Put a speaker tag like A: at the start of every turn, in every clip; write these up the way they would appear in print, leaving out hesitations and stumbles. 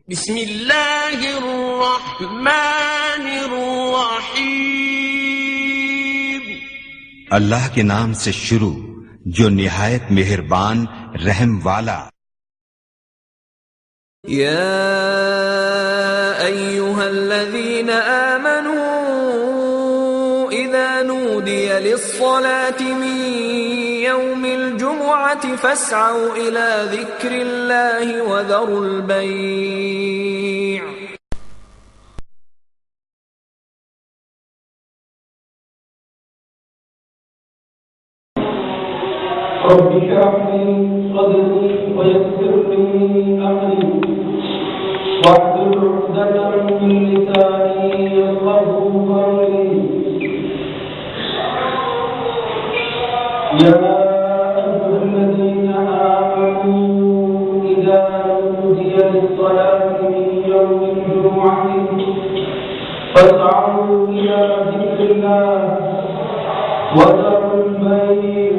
A: بسم اللہ الرحمن الرحیم،
B: اللہ کے نام سے شروع جو نہایت مہربان رحم والا۔
C: یا ایھا الذین آمنوا اذا نودی للصلاة من یوم الجمعة فاسعوا الى ذکر اللہ وذروا البیع۔
D: رب اشرح لي صدري ويسر لي امري واحلل عقدة من لساني يفقهوا قولي۔ يا ايها الذين امنوا اذا نودي للصلاة من يوم الجمعة فاسعوا الى ذكر الله وذروا البيع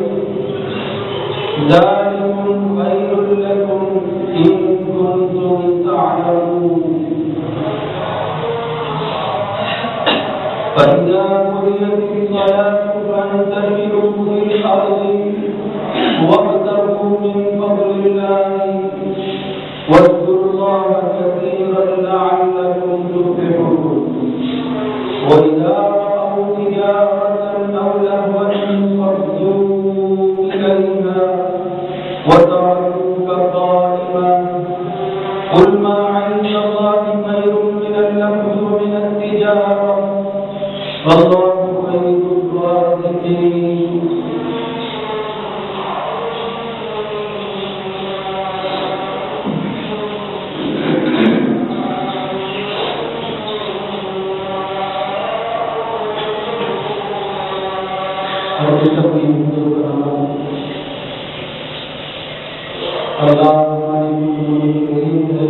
D: ذلكم خير لكم إن كنتم تعلمون۔ فإذا قضيت الصلاة فانتشروا في الأرض وابتغوا من فضل الله واذكروا الله كثيرا لعلكم تفلحون۔ وإذا رأوا تجارة أو لهوا انفضوا إليها وتركوك قائما قل ما عند الله خير من اللهو ومن التجارة والله خير الرازقين۔ اللہ ہماری کریم ہے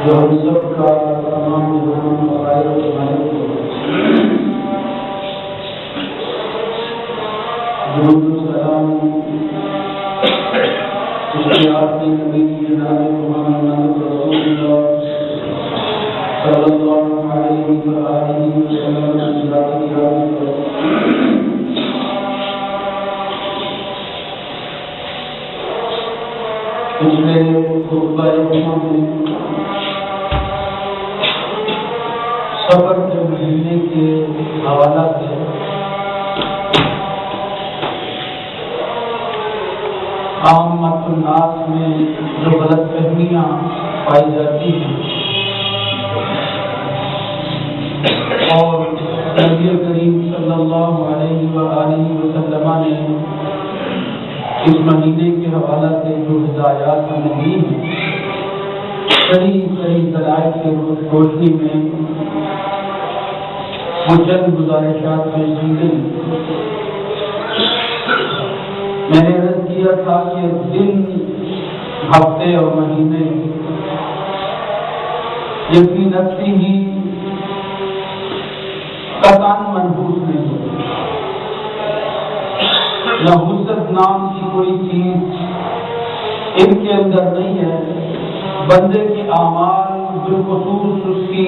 D: جو ہم سب کا تمام جہان فضائل و مالک ہے۔ درود و سلام اس کے آخری نبی جناب محمد رسول اللہ صلی اللہ علیہ وآلہ وسلم کی ذات گرامی پر۔ پچھلے خطبہ جمعہ میں صبر کے مہینے کے حوالہ سے عامۃ الناس میں جو غلط فہمیاں پائی جاتی ہیں اور نبی کریم صلی اللہ علیہ وآلہ وسلم نے اس مہینے کے حوالہ سے جو ہدایات ہمیں دی ہیں صحیح دلائل کے روشنی میں وہ چند گزارشات پیش کی گئی۔ میں نے عرض کیا تھا کہ دن، ہفتے اور مہینے یہ فی نفسی ہی قطعاً منحوس نہیں ہوتے، نحوست نام کی کوئی چیز ان کے اندر نہیں ہے۔ بندے کے اعمال بالخصوص اس کی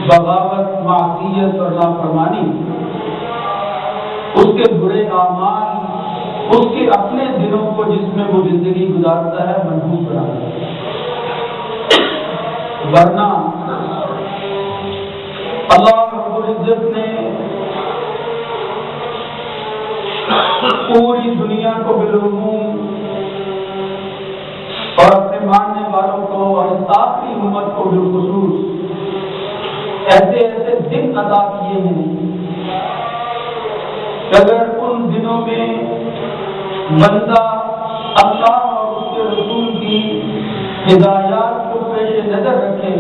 D: بغاوت، معصیت اور نافرمانی، اس کے برے اعمال اس کے اپنے دنوں کو جس میں وہ زندگی گزارتا ہے منحوس بناتا ہے۔ ورنہ اللہ رب العزت نے پوری دنیا کو بالعموم اور اپنے ماننے والوں کو اور اس آخری امت کو بالخصوص ایسے دن عطا کیے ہیں کہ اگر ان دنوں میں بندہ اللہ اور اس کے رسول کی ہدایات کو پیش نظر رکھے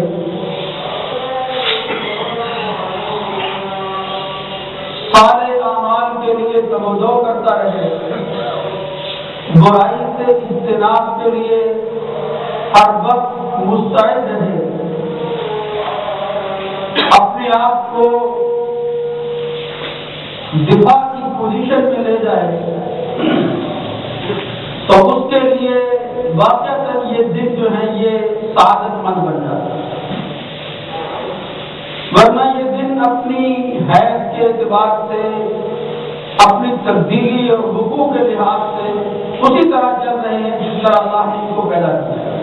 D: سارے اعمال کے لیے توجہ کرتا رہے، برائی سے اجتناب کے لیے ہر وقت مستعد رہے، اپنے آپ کو دفاع کی پوزیشن میں لے جائے، تو اس کے لیے واقعتاً یہ دن جو ہے یہ سعادت مند بن جاتا ہے، ورنہ یہ دن اپنی حیث کے اعتبار سے، اپنی تبدیلی اور حقوق کے لحاظ سے اسی طرح چل رہے ہیں جس طرح اللہ نے ان کو پیدا کیا۔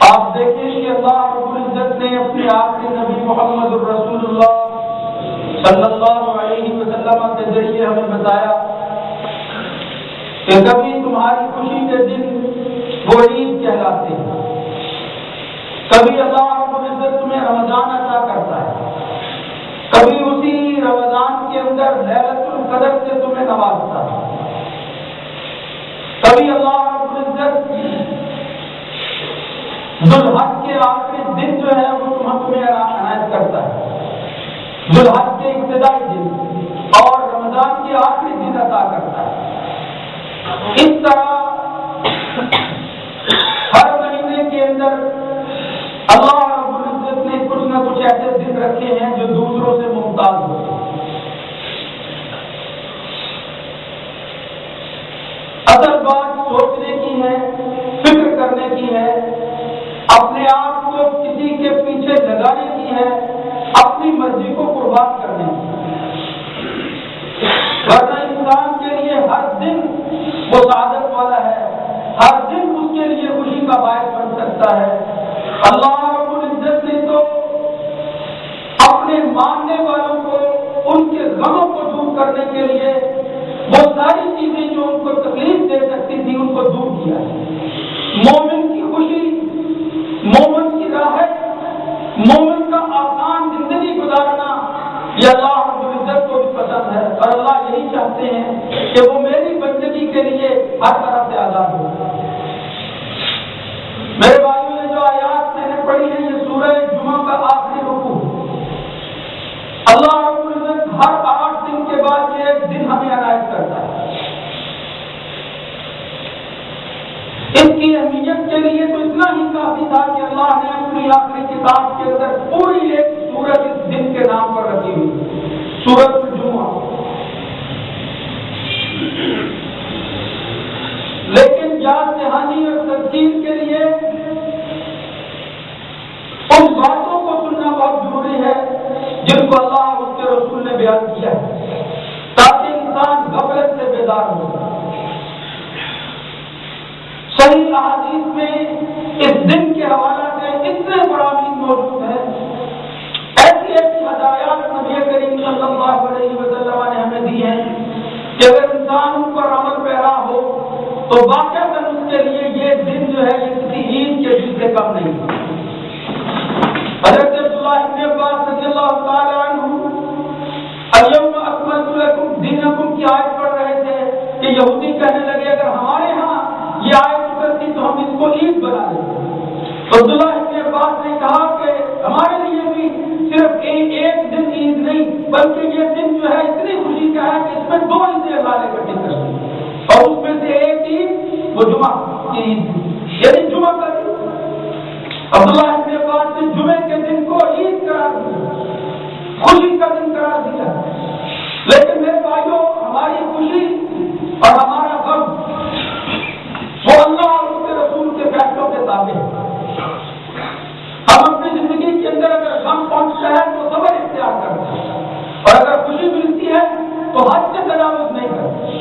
D: آپ دیکھیں کہ اللہ رب العزت نے اپنے آخری نبی محمد الرسول اللہ صلی اللہ علیہ وسلم کے ذریعے ہمیں بتایا کہ کبھی تمہاری خوشی کے دن وہ عید کہلاتے ہیں، کبھی اللہ رب العزت تمہیں رمضان عطا کرتا ہے، کبھی اسی رمضان کے اندر لیلۃ القدر سے تمہیں نوازتا ہے، کبھی اللہ رب العزت ذوالحج کے آخری دن جو ہے وہ تمہیں عنایت کرتا ہے، ذوالحج کے ابتدائی دن اور رمضان کے آخری دن عطا کرتا ہے۔ اس طرح ہر مہینے کے اندر اللہ رب العزت نے کچھ نہ کچھ ایسے دن رکھے ہیں جو دوسروں سے ممتاز ہوتے ہیں۔ اصل بات سوچنے کی ہے، فکر کرنے کی ہے، اپنے آپ کو کسی کے پیچھے لگانے کی ہے، اپنی مرضی کو قربان کرنے کی ہے، ورنہ انسان کے لیے ہر دن وہ سعادت والا ہے، ہر دن اس کے لیے خوشی کا باعث بن سکتا ہے۔ اللہ رب العزت نے تو اپنے ماننے والوں کو ان کے غموں کو دور کرنے کے لیے وہ ساری چیزیں جو ان کو تکلیف دے سکتی تھی ان کو دور کیا ہے۔ مومن کی خوشی، مومن کی راحت، مومن کا آسان زندگی گزارنا یہ اللہ رب العزت کو بھی پسند ہے، اور اللہ یہی چاہتے ہیں کہ وہ میری بندگی کے لیے ہر طرح سے آزاد ہو۔ میرے بھائیوں نے جو آیات میں نے پڑھی ہے یہ سورہ جمعہ کا آخری رکوع، اللہ رب العزت ہر 8 دن کے بعد یہ ایک دن ہمیں عنایت کرتا ہے۔ اس کی اہمیت کے لیے تو اتنا ہی کافی تھا کہ اللہ نے اپنی آخری کتاب کے اندر پوری ایک سورت اس دن کے نام پر رکھی ہوئی، سورۃ الجمعہ۔ لیکن یاد دہانی اور تذکیر کے لیے ان باتوں کو سننا بہت ضروری ہے جن کو اللہ اور اس کے رسول نے بیان کیا ہے، تاکہ انسان غفلت سے بیدار ہو۔ صحیح احادیث میں اس دن کے حوالہ سے اتنے براہین موجود ہیں، ایسی ایسی ہدایات نبی کریم صلی اللہ علیہ وسلم نے ہمیں دی ہیں کہ اگر انسان ان پر عمل پیرا ہو تو واقعتاً اس کے لیے یہ دن جو ہے یہ کسی عید کے دن سے کم نہیں۔ حضرت عبداللہ ابن عباس رضی اللہ تعالی عنہ الیوم اکملت لکم دینکم کی آیت پڑھ رہے تھے کہ یہودی کہنے لگے اگر ہمارے ہاں یہ آیت اترتی تو ہم اس کو عید بنا دیتے۔ عبداللہ ابن عباس نے کہا کہ ہمارے لیے بھی صرف ایک دن عید نہیں بلکہ یہ دن جو ہے اتنی خوشی کا ہے کہ اس میں 2 عیدیں اللہ نے اکٹھی کر دی، اور اس میں سے ایک عید وہ جمعہ کی عید، یعنی جمعہ کا دن۔ عبداللہ ابن عباس نے جمعے کے دن کو عید قرار دیا، خوشی کا دن قرار دیا۔ لیکن میرے بھائیوں ہماری خوشی اور ہمارا غم وہ اللہ اور اس کے رسول کے فیصلوں کے تابع ہے۔ ہم اپنی زندگی کے اندر اگر غم پہنچتا ہے تو صبر اختیار کرتے ہیں، اور اگر خوشی ملتی ہے تو حد سے تجاوز نہیں کرتے۔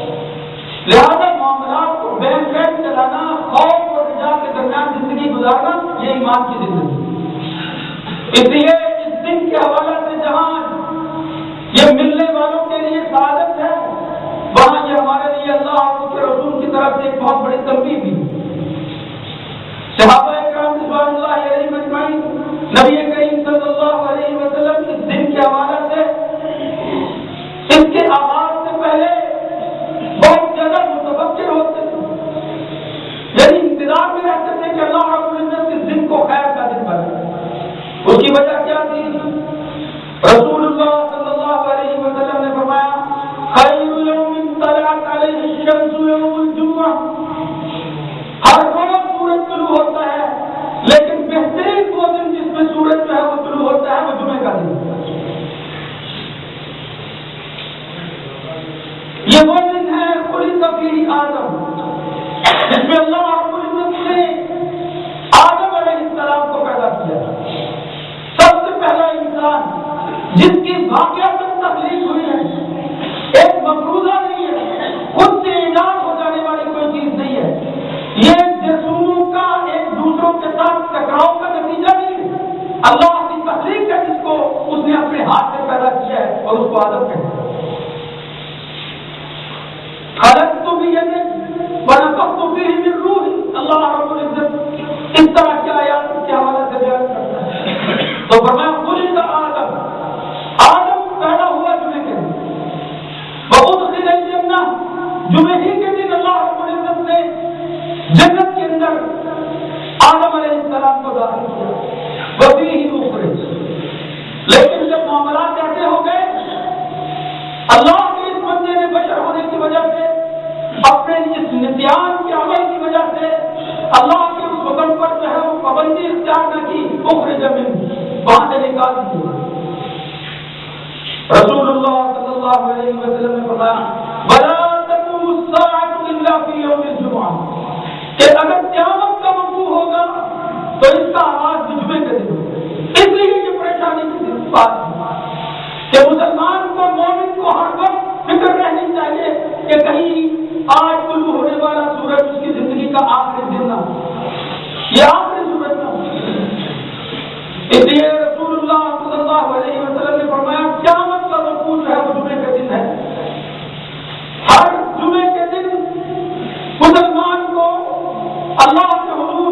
D: لہذا معاملات کو بین بین چلانا، خوف اور رجا کے درمیان زندگی گزارنا یہ ایمان کی زندگی۔ اس لیے اس دن کے حوالہ سے جہاں یہ ملنے والوں کے لیے سعادت ہے وہاں یہ ہمارے لیے اللہ اور اس کے رسول کی طرف سے ایک بہت بڑی تنبیہ بھی۔ صحابہ کرام رضوان اللہ علیہم اجمعین نبی کریم صلی اللہ علیہ وسلم اس دن کے حوالہ سے اس کے آغاز سے پہلے بہت زیادہ متفکر ہوتے تھے، یعنی انتظار میں رہتے تھے کہ اللہ رب العزت اس دن کو خیر کا دن بنائے۔ اس کی وجہ کیا تھی؟ رسول اللہ صلی اللہ علیہ وسلم نے فرمایا خیر یوم طلعت علیہ الشمس یوم الجمعہ، ہر روز سورج طلوع ہوتا ہے لیکن بہترین وہ دن جس میں سورج جو ہے وہ طلوع ہوتا ہے وہ جمعے کا دن۔ یہ وہ دن ہے خلق فیہ آدم، یہ جرسوموں کا ایک دوسروں کے ساتھ ٹکراؤ کا نتیجہ نہیں ہے، اللہ کی تخلیق ہے جس کو اس نے اپنے ہاتھ سے پیدا کیا ہے اور اس کو آدم کہتے ہیں۔ خلقت بیدی ونفخت فیہ من روحی، اللہ رب العزت اس طرح کی آیات کے حوالے سے بیان کرتا ہے۔ تو فرمایا خلق آدم، آدم پیدا ہوا جمعے کے دن، وادخل الجنہ، جمعے ہی کے دن اللہ رب العزت نے جنت کے اندر آدم علیہ السلام کو داخل کیا، وفیہ اخرج۔ لیکن جب معاملات ایسے ہو گئے، اللہ کے اس بندے نے بشر ہونے کی وجہ سے، اپنے اس نسیان کے عمل کی وجہ سے اللہ کے اس حکم پر جو ہے وہ پابندی اختیار نہ کی، اخرج منہ، وہاں سے نکال دیا۔ رسول اللہ صلی اللہ علیہ وسلم نے فرمایا وَلَا تَقُومُ السَّاعَةُ إِلَّا فِي يَوْمِ الْجُمْعَةِ، کہ اگر قیامت کا وقوع ہوگا تو اس کا آغاز جمعے کے دن ہوگا۔ اس لیے یہ پریشانی کی بات ہے کہ مسلمان کو، مومن کو ہر وقت فکر رہنی چاہیے کہ کہیں آج طلوع ہونے والا سورج اس کی زندگی کا آخری دن نہ ہو، یہ آخری سورج نہ ہو۔ اس لیے رسول اللہ صلی اللہ علیہ وسلم نے فرمایا قیامت کا وقوع جو ہے وہ جمعے کے دن ہے۔ ہر جمعے کے دن مسلمان کو اللہ کے حضور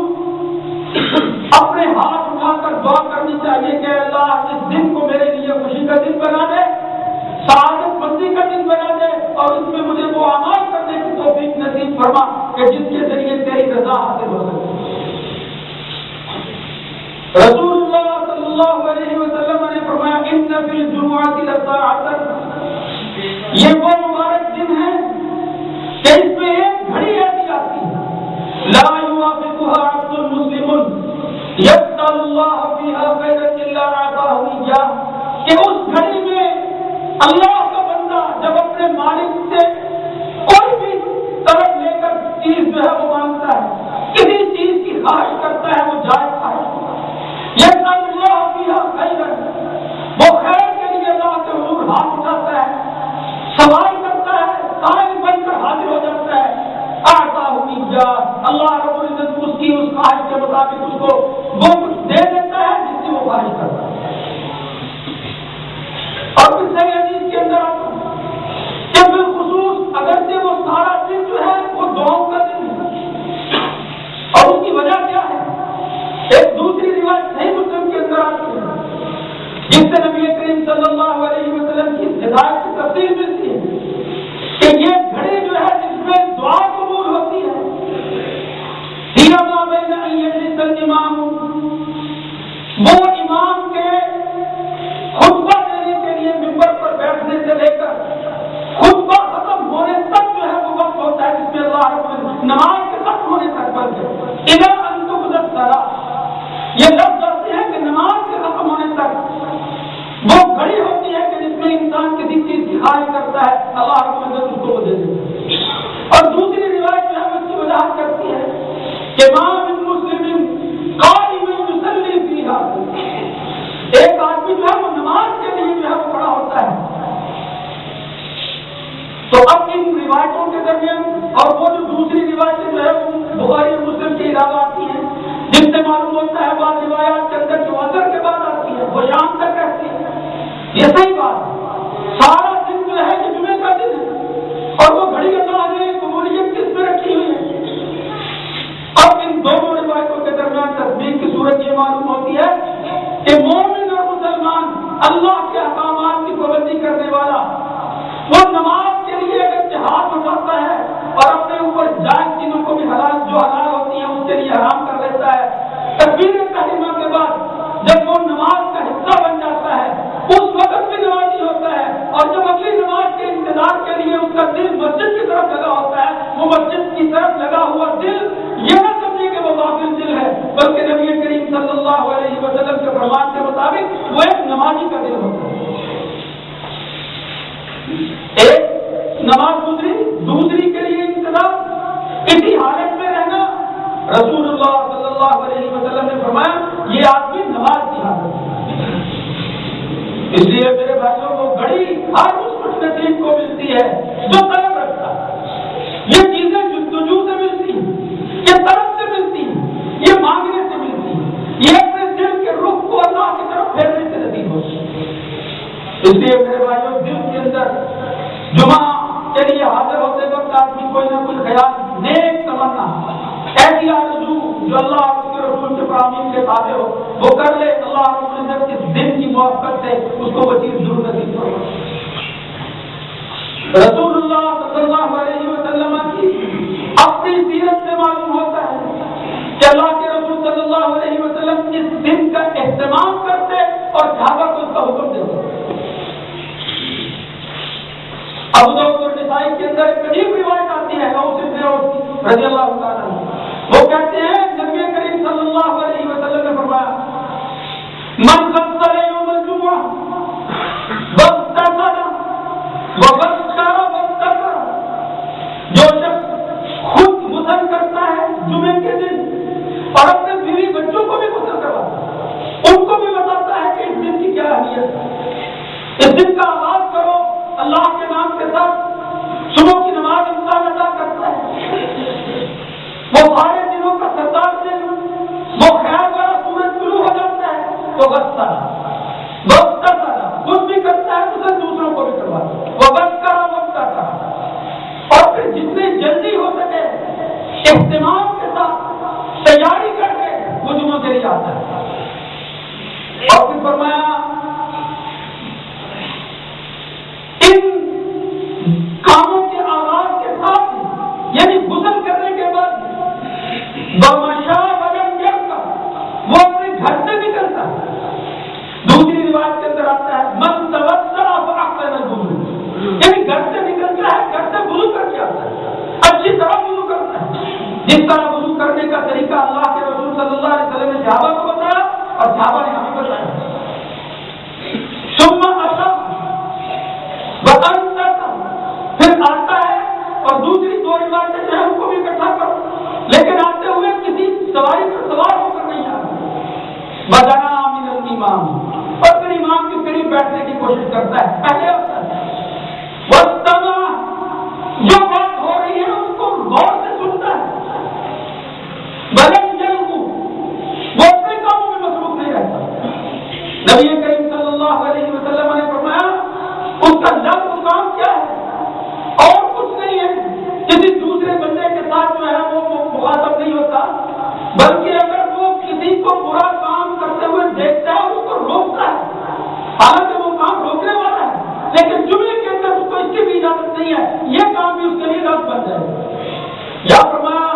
D: اپنے ہاتھ اٹھا کر دعا کرنی چاہیے کہ اللہ اس دن کو میرے لیے خوشی کا دن بنا دے، سعادت مندی کا دن بنا دے، اور اس میں مجھے وہ اعمال کرنے کی توفیق نصیب فرما کہ جس کے ذریعے تیری رضا حاصل ہو سکے۔ رسول اللہ صلی اللہ علیہ وسلم نے فرمایا ان فی الجمعۃ لساعۃ، یہ وہ مبارک دن ہے کہ اس میں ایک گھڑی ایسی آتی ہے لا یوافقها عبد مسلم یسأل اللہ فیہا خیرا الا اعطاہ ایاہ، کہ اس گھڑی میں اللہ کا بندہ جب اپنے مالک سے کوئی بھی طلب لے کر چیز جو ہے وہ مانگتا ہے، کسی چیز کی خواہش کرتا ہے، وہ جائز خواہش، یسأل اللہ فیہا خیرا، وہ خیر کے لیے اللہ کے حضور ہاتھ اٹھاتا ہے، سوال کرتا ہے، سائل بن کر حاضر ہو جاتا ہے، اعطاہ ایاہ، اللہ رب العزت اس کی اس خواہش کے مطابق اس کو وہ کچھ دے دیتا ہے جس کی وہ خواہش کرتا ہے۔ اور پھر صحیح حدیث کے اندر آتا ہے کہ بالخصوص اگرچہ وہ سارا دن جو ہے وہ دعاؤں کا دن ہے، اور اس کی وجہ کیا ہے؟ ایک دوسری روایت صحیح مسلم کے اندر آتی ہے جس سے نبی کریم صلی اللہ علیہ وسلم کی ہدایت کی تفصیل ملتی ہے کہ یہ گھڑی جو ہے جس میں دعا قبول ہوتی ہے، ہِیَ مَا بَیْنَ أَن يَجْلِسَ الْإِمَامُ، وہ امام کے خطبہ دینے کے لیے ممبر پر بیٹھنے سے لے کر خطبہ ختم ہونے تک جو ہے وہ وقت ہوتا ہے جس میں اللہ رب العزت نماز کے ختم ہونے تک بند ہے۔ اِذَا أَن تُقْضَى الصَّلَاةُ، یہ لفظ آتے ہیں کہ نماز کے ختم ہونے تک وہ گھڑی ہوتی ہے کہ جس میں انسان کسی چیز کی خواہش کرتا ہے، اللہ رب العزت اس کو وہ دے دیتا ہے۔ اور دوسری روایت جو ہے اس کی وضاحت کرتی ہے کہ مَا مِن مُسْلِمٍ قَائِمٍ يُصَلِّي فِيهَا، ایک آدمی جو ہے وہ نماز کے لیے جو ہے وہ کھڑا ہوتا ہے۔ تو اب ان روایتوں کے درمیان اور وہ جو دوسری روایتیں جو ہے وہ بخاری اور مسلم کے علاوہ آتی ہیں، جس سے معلوم ہوتا ہے بعض روایات کے اندر جو اثر کے بعد آتی ہے وہ شام تک رہتی ہے۔ یہ صحیح بات ہے، سارا دن جو ہے یہ جمعے کا دن ہے، اور وہ گھڑی اللہ نے قبولیت کس میں رکھی ہوئی ہے۔ اب ان دونوں روایتوں کے درمیان تصدیق کی صورت یہ معلوم ہوتی ہے کہ مومن اور مسلمان، اللہ کے احکامات کی پابندی کرنے والا، وہ نماز کے لیے اگر ہاتھ اٹھاتا ہے اور اپنے اوپر جائز چیزوں کو بھی حلال جو حلال ہوتی ہیں اس کے لیے حرام کر لیتا ہے، تکبیر تحریمہ کے بعد جب وہ نماز کا حصہ بن جاتا ہے اس وقت بھی نمازی ہوتا ہے، اور جب اگلی نماز کے انتظار کے لیے اس کا دل مسجد کی طرف لگا ہوتا ہے، وہ مسجد کی طرف لگا ہوا دل یہ نہ سمجھے کہ وہ غافل دل ہے، بلکہ نبی کریم صلی اللہ علیہ وسلم کے فرمان کے مطابق وہ ایک نمازی کا دل ہوتا ہے۔ ایک نماز دوسری کے لیے انتظار، اسی حالت میں رہنا، رسول اللہ صلی اللہ علیہ وسلم نے فرمایا یہ آدمی نماز کی حالت ہے۔ اس لیے میرے بھائیوں کو گھڑی ہر اس خوش نصیب کو ملتی ہے جو طلب رکھتا ہے، یہ چیزیں جستجو سے ملتی ہیں یہ طلب سے ملتی ہے، یہ مانگنے سے ملتی ہے، یہ اپنے دل کے رخ کو اللہ کی طرف پھیرنے سے نصیب ہوتی ہے۔ اس لیے میرے بھائیوں، دل کے اندر جمعہ کے لیے حاضر ہوتے وقت آدمی کوئی نہ کوئی خیال، نیک تمنا، ایسی آرزو جو اللہ کے رسول کے فرامین کے تابع ہو وہ کر لے، اللہ رب العزت کے دن کی موافقت سے اس کو وہ چیز ضرور نصیب فرمائے۔ رسول اللہ صلی اللہ علیہ وسلم کی اپنی سیرت سے معلوم ہوتا ہے کہ اللہ کے رسول صلی اللہ علیہ وسلم اس دن کا اہتمام کرتے اور صحابہ کو اس کا حکم دیتے۔ ابو داؤد اور نسائی کے اندر ایک عجیب روایت آتی ہے رضی اللہ تعالیٰ عنہ، وہ کہتے ہیں نبی کریم صلی اللہ علیہ وسلم نے فرمایا من غسل یوم الجمعہ واغتسل وبشر واستتر، جو شخص خود غسل کرتا ہے جمعے کے دن اور اپنے بیوی بچوں کو بھی غسل کرواتا ہے، ان کو بھی بتاتا ہے کہ اس دن کی کیا اہمیت ہے، اس دن کا آغاز کرو اللہ کے نام کے ساتھ، صبح کی نماز انسان ادا کرتا ہے، وہ سارے دنوں کا سردار دن، وہ خیال والا سورج طلوع ہو جاتا ہے تو بستا خود بھی کرتا ہے اسے دوسروں کو بھی کرواتا ہے، وہ بس کرا وقت کرتا ہے، اور پھر جتنی جلدی ہو سکے اہتمام کے ساتھ تیاری کر کے وہ جمعہ کے لیے آتا ہے۔ اور پھر فرمایا کاموں کے آغاز کے ساتھ یعنی غسل کرنے کے بعد وہ اپنے گھر سے نکلتا ہے۔ دوسری روایت کے اندر آتا ہے من توسل فاحسن الوضوء، یعنی گھر سے نکلتا ہے، گھر سے وضو کر کے آتا ہے، اچھی طرح وضو کرتا ہے، جس طرح وضو کرنے کا طریقہ اللہ کے رسول صلی اللہ علیہ وسلم نے صحابہ کو بتایا اور صحابہ نے ہمیں بتایا۔ ثم اشرب وانصت، پھر آتا ہے اور دوسری دو روایتیں جو ہے ان کو بھی اکٹھا کرو، لیکن آتے ہوئے کسی سواری پر سوار ہو کر نہیں آتا، بدنا من الامام، اور پھر امام کے قریب بیٹھنے کی کوشش کرتا ہے، پہلے ہوتا ہے واستمع، جو بات ہو رہی ہے اس کو غور سے سنتا ہے، ولم یلغو، وہ اپنے کاموں میں مصروف نہیں رہتا۔ نبی کریم صلی اللہ علیہ وسلم نے فرمایا اس کا لفظ کام کیا ہے اور کچھ نہیں ہے، کسی دوسرے بندے کے ساتھ جو ہے وہ مخاطب نہیں ہوتا، بلکہ اگر وہ کسی کو برا کام کرتے ہوئے دیکھتا ہے اس کو روکتا ہے، حالانکہ وہ کام روکنے والا ہے لیکن جملے کے اندر اس کو اس کی بھی اجازت نہیں ہے، یہ کام بھی اس کے لیے غلط بن جائے۔ یا فرمایا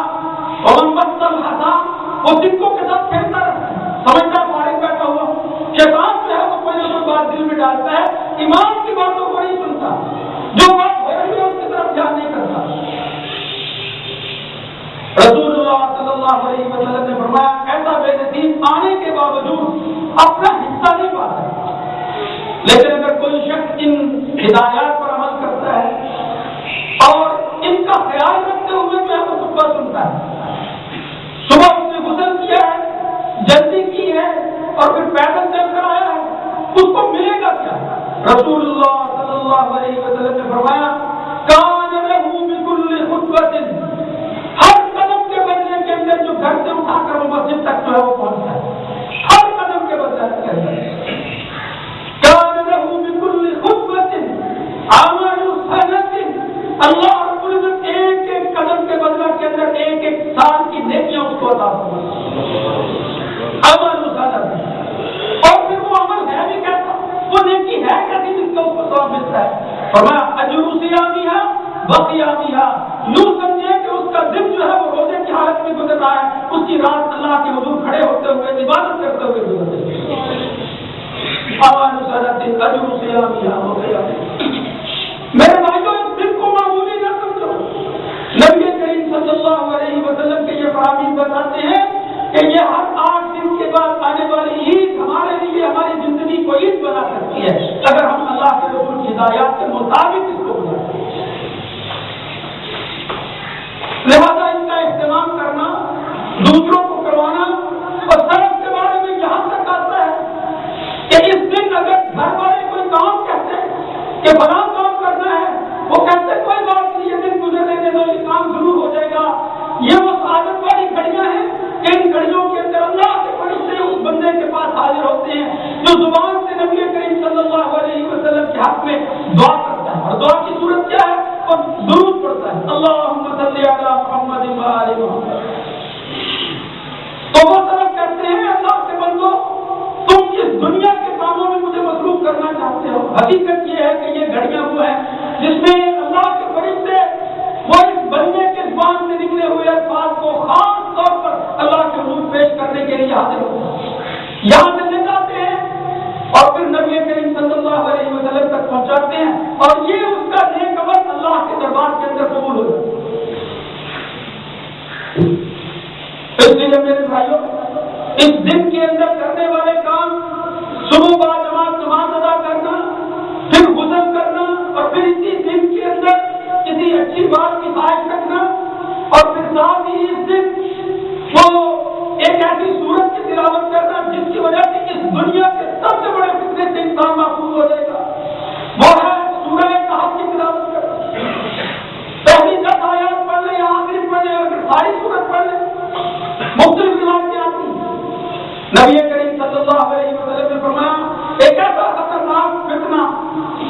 D: ومن مس الحصى، وہ سکوں کے ساتھ پھیرتا رہتا ہے، سمجھتا فارغ بیٹھا ہوا، شیطان جو ہے وہ کوئی نہ کوئی بات دل میں ڈالتا ہے، ایمان کی باتوں کو نہیں سنتا، جو بات ہو رہی ہے اس کی طرف دھیان نہیں کرتا۔ رسول اللہ صلی اللہ علیہ وسلم نے فرمایا ایسا بے نصیب آنے کے باوجود اپنا حصہ نہیں پاتا، لیکن اگر کوئی شخص ان ہدایات پر عمل کرتا ہے اور ان کا خیال رکھتے ہوئے جو ہے وہ خطبہ سنتا ہے، صبح اس نے غسل کیا ہے، جلدی کی ہے اور پھر پیدل چل کر آیا ہے، اس کو ملے گا کیا؟ رسول اللہ صلی اللہ علیہ وسلم نے فرمایا کان لہ بکل خطوۃ، ہر قدم کے بدلے کے اندر جو گھر سے اٹھا کر وہ مسجد تک جو ہے وہ پہنچتا ہے، ہر قدم کے بدلے کے اندر کان لہ بکل خطوۃ عمل سنۃ، اللہ رب العزت ایک ایک قدم کے بدلے کے اندر ایک ایک سال کی نیکیاں اس کو عطا فرماتا، عمل سنۃ، اور پھر وہ عمل ہے بھی کیسا، وہ نیکی ہے کیسی جس کا اس کو ثواب ملتا ہے؟ فرمایا اجر صیامھا وقیامھا، یوں سمجھے کہ اس کا دن جو ہے وہ روزے کی حالت میں گزر رہا ہے، اس کی رات اللہ کے حضور کھڑے ہوتے ہوئے عبادت کرتے ہوئے گزر رہی ہے۔ عمل سنۃ اجر صیامھا وقیامھا، میرے بھائیوں اس دن کو معمولی نہ سمجھو، نبی کریم صلی اللہ علیہ وسلم کے یہ فرامین بتاتے ہیں کہ یہ ہر 8 دن کے بعد آنے والی عید ہمارے لیے ہماری زندگی کو عید بنا سکتی ہے اگر ہم اللہ کے رسول کی ہدایات کے مطابق اس کو بنائیں۔ لہذا اس کا اہتمام کرنا، دوسروں کو کروانا، اور سب کے بارے میں یہاں تک آتا ہے کہ اس دن اگر گھر والے کوئی کام کہتے ہیں کہ فلاں کام کرنا ہے، وہ کہتے کوئی بات نہیں، یہ دن گزرنے دے دو، یہ کام ضرور ہو جائے گا، یہ وہ سعادت والی یہاں سے لے جاتے ہیں اور پھر نبی کریم صلی اللہ علیہ وسلم تک پہنچاتے ہیں، اور یہ اس کا نیک عمل اللہ کے دربار کے اندر قبول ہو جاتا ہے۔ اس لیے میرے بھائیوں، اس دن کے اندر کرنے والے کام، صبح با جماعت نماز ادا کرنا، پھر غسل کرنا، اور پھر اسی دن کے اندر کسی اچھی بات کی خواہش رکھنا، اور پھر ساتھ ہی اس دن وہ ایک ایسی صورت کی تلاوت کرنا جس کی وجہ سے اس دنیا کے سب سے بڑے فتنے سے انسان محفوظ ہو جائے گا، وہ ہے سورہ کہف کی تلاوت کرنا۔ پہلی 10 آیات پڑھ لیں یا آخری پڑھ لیں، اور پھر ساری صورت پڑھ لیں، مختلف روایتیں آتی ہیں۔ نبی کریم صلی اللہ علیہ وسلم نے فرمایا ایک ایسا خطرناک فتنہ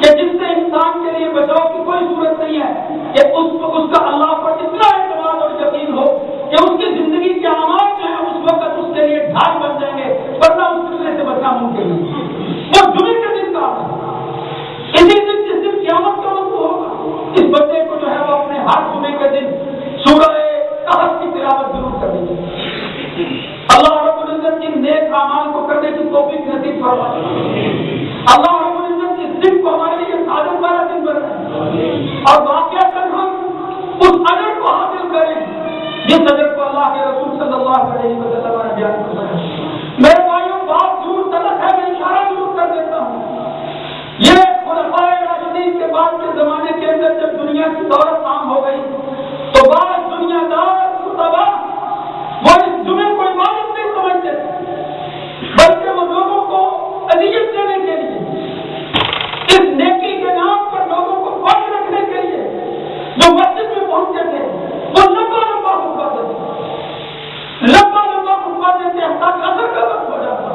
D: کہ جس سے انسان کے لیے بچاؤ کی کوئی صورت نہیں ہے کہ اس کا اللہ پر اتنا اعتماد اور یقین ہو کہ اس کی زندگی کے اعمال جو ہیں اس وقت اس کے لیے ڈھال بن جائیں گے، ورنہ اس فتنے سے بچنا ممکن نہیں۔ وہ جمعے کے دن کا اسی دن جس دن قیامت کا وقت ہوگا، اس بندے کو جو ہے وہ اپنے ہر جمعے کے دن سورہ کہف کی تلاوت ضرور کرنی چاہیے۔ اللہ رب العزت ان نیک اعمال کو کرنے کی توفیق نصیب فرمائے۔ اللہ رب العزت اس دن کو ہمارے لیے سعادت والا دن بنائے، اور واقعات ہم اس اجر کو حاصل کریں جس اجر کو اللہ کے رسول صلی اللہ علیہ وسلم نے بیان فرمایا۔ میرے بھائیوں، بات ضرور غلط ہے، میں اشارہ ضرور کر دیتا ہوں۔ یہ خلفائے راشدین کے بعد کے زمانے کے اندر جب دنیا کی دولت عام ہو گئی تو بعض دنیا دار خطبہ وہ اس جمعے کو عبادت نہیں سمجھتے تھے، بلکہ وہ لوگوں کو اذیت دینے کے لیے، اس نیکی کے نام پر لوگوں کو خوش رکھنے کے لیے جو مسجد میں پہنچتے تھے وہ لمبا لمبا خطبہ دیتے ہیں تاکہ اثر کا وقت ہو جاتا۔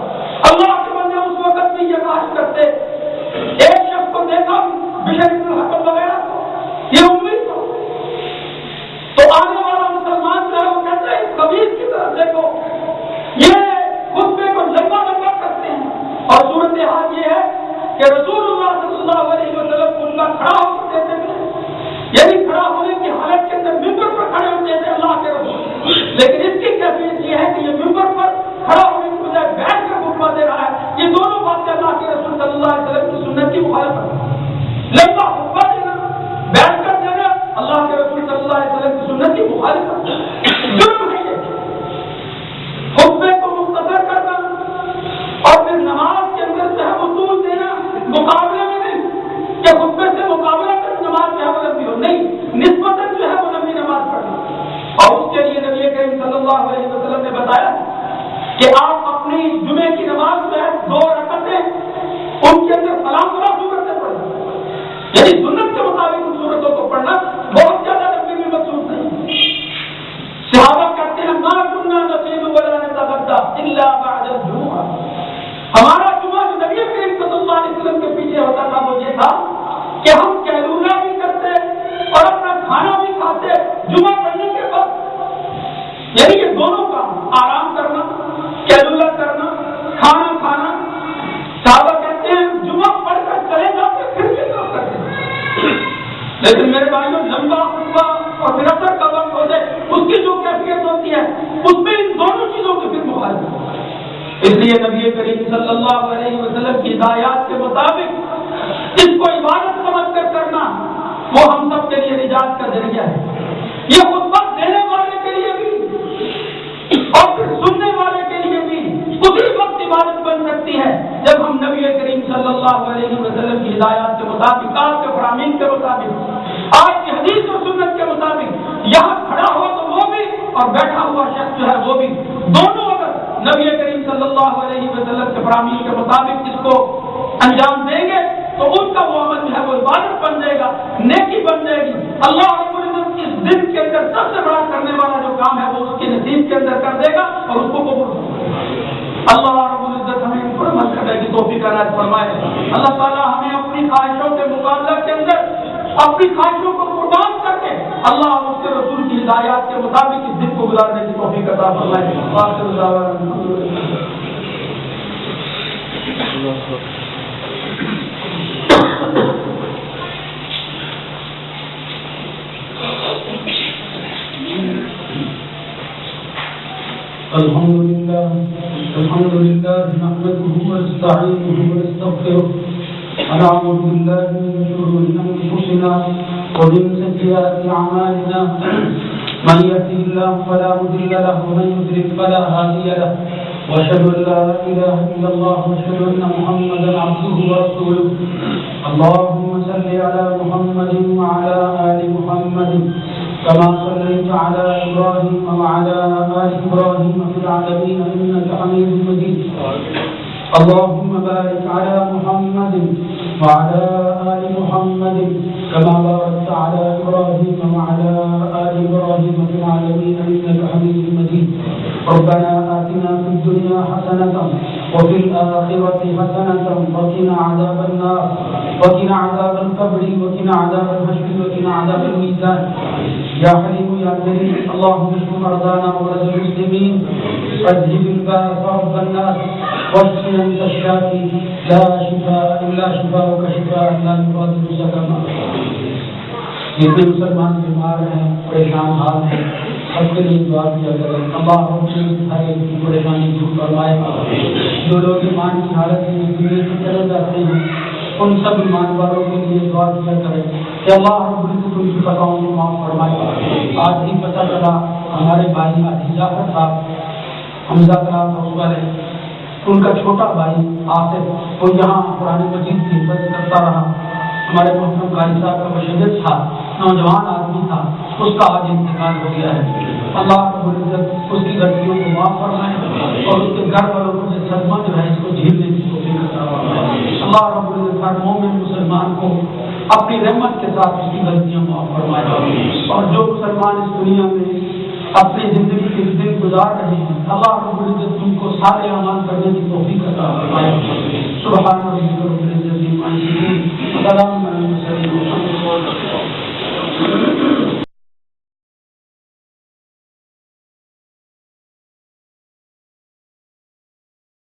D: اللہ کے بندے اس وقت بھی یہ بات کرتے، ایک شخص کو دیکھا بشر بن الحکم وغیرہ کو، یہ امید تھا تو آنے والا مسلمان جو ہے وہ کہتا ہے اس خبیث کی طرف دیکھو، یہ خطبے کو لمبا لمبا کرتے ہیں، اور صورتحال یہ ہے کہ رسول اللہ صلی اللہ علیہ وسلم ان کا کھڑا ہو دیتے تھے، یعنی کھڑا ہونے کی حالت کے اندر ممبر پر کھڑے ہوتے تھے اللہ کے رسول، لیکن اس کی کیفیت یہ ہے کہ یہ ممبر پر کھڑا ہونے کی بجائے بیٹھ کر خطبہ دے رہا ہے۔ یہ دونوں باتیں اللہ کے رسول صلی اللہ علیہ وسلم کی سنت کی مخالفت ہے۔ لمبا خطبہ دینا، بیٹھ کر دینا، اللہ کے رسول صلی اللہ علیہ وسلم کی سنت کی مخالفت ہے، جرم ہے یہ۔ خطبے کو مختصر کرنا اور پھر نماز کے اندر جو ہے اصول دینا، مقابلے میں نہیں کہ خطبے سے مقابلہ کر نماز جو ہے وہ لمبی ہو، نہیں، نسبتاً جو ہے وہ لمبی نماز پڑھنا۔ اور اس کے لیے نبی کریم صلی اللہ علیہ وسلم نے بتایا کہ آپ اپنی جمعے کی نماز جو ہے 2 رکعتیں ان کے اندر سلام صورتیں پڑھیں، یعنی سنت کے مطابق ان صورتوں کو پڑھنا، بہت زیادہ لمبی بھی مقصود نہیں۔ صحابہ کہتے ہیں ما كنا نصيب ولا نتغدى الا بعد الجمعہ، ہمارا جمعہ جو نبی کریم صلی اللہ علیہ وسلم کے پیچھے ہوتا تھا وہ یہ تھا کہ ہم کیلولا بھی کرتے اور اپنا کھانا بھی کھاتے جمعہ پڑھنے کے بعد، یعنی یہ دونوں کام، آرام کرنا، کیلولا کرنا، کھانا کھانا۔ صحابہ کہتے ہیں جمعہ پڑھ کر چلے جاتے پھر بھی کام کرتے، لیکن میرے بھائیوں لمبا خطبہ اور پھر اثر کا وقت ہو جائے اس کی جو کیفیت ہوتی ہے اس میں ان دونوں چیزوں کی پھر مخالفت ہے۔ اس لیے نبی کریم صلی اللہ علیہ وسلم کی ہدایات کے مطابق اس کو عبادت سمجھ کر کرنا وہ ہم سب کے لیے نجات کا ذریعہ ہے۔ یہ خطبہ دینے والے کے لیے بھی اور پھر سننے والے کے لیے بھی اسی وقت عبادت بن سکتی ہے جب ہم نبی کریم صلی اللہ علیہ وسلم کی ہدایات کے مطابق، آپ کے فرامین کے مطابق، آپ کی حدیث اور سنت کے مطابق یہاں کھڑا ہو تو وہ بھی اور بیٹھا ہوا شخص جو ہے وہ بھی، دونوں اگر نبی کریم صلی اللہ علیہ وسلم کے فرامین کے مطابق اس کو انجام دیں گے تو ان کا وہ عمل جو ہے وہ عبادت بن جائے گا، نیکی بن جائے گی۔ اللہ رب العزت اس دن کے اندر سب سے بڑا کرنے والا جو کام ہے وہ اس کے نصیب کے اندر کر دے گا اور اس کو قبول کرے گا۔ اللہ رب العزت ہمیں ان پر عمل کرنے کی توفیق عنایت فرمائے۔ اللہ تعالیٰ ہمیں اپنی خواہشوں کے مقابلہ کے اندر اپنی خواہشوں کو قربان کر کے اللہ اور اس کے رسول کی ہدایات کے مطابق اس دن کو گزارنے کی توفیق عطا فرمائے۔ الحمد لله نحمده ونستعينه ونستغفره ونعوذ بالله من شرور أنفسنا ومن سيئات أعمالنا من يهده الله فلا مضل له ومن يضلل فلا هادي له وأشهد أن لا إله إلا الله وأشهد أن محمدا عبده ورسوله اللهم صل على محمد وعلى آل محمد كما صليت على إبراهيم وعلى آل إبراهيم في العالمين إنك حميد مجيد اللهم بارك على محمد وعلى آل محمد كما باركت على إبراهيم وعلى آل إبراهيم في العالمين إنك حميد مجيد ربنا آتنا في الدنيا حسنة وفي الآخرة حسنة وقنا عذاب النار وقنا عذاب القبر وقنا عذاب الحشر وقنا عذاب الميزان يا حليم يا كريم اللهم اشف مرضانا ومرضى المسلمين اذهب الباس رب الناس واشف انت الشافي لا شفاء الا شفاءك شفاء لا يغادر سقما. جتنے مسلمان بیمار ہیں پریشان حال ہیں سب کے لیے دعا کیا کریں. اللہ رب ہر ایک کی پریشانی دور فرمائے. جو لوگ ایمان کی حالت میں دنیا سے چلے جاتے ہیں ان سب ایمان والوں کے لیے دعا کیا کریں کہ اللہ رب العزت ان کی خطاؤں کو معاف فرمائے. آج ہی پتہ چلا ہمارے بھائی جعفر صاحب حمزہ کلام ہاؤس والے ان کا چھوٹا بھائی آصف وہ یہاں قرآن مجید کی حفظ کرتا رہا. ہمارے محترم قاری صاحب کا مشید تھا, نوجوان آدمی تھا, اس کا آج انتقال ہو گیا ہے. اللہ رب العزت اس کی غلطیوں کو معاف فرمائے اور اس کے گھر والوں کو جو صدمہ جو ہے اس کو جھیلنے کی توفیق عطا فرمائے. اللہ رب العزت ہر مومن مسلمان کو اپنی رحمت کے ساتھ اس کی غلطیاں معاف فرمائے. اور جو مسلمان اس دنیا میں اپنی زندگی کے دن گزار رہے ہیں اللہ رب العزت ان کو سارے اعمال کرنے کی توفیق عطا فرمائے. سبحان ربک رب العزت عما یصفون وسلام علی المرسلین.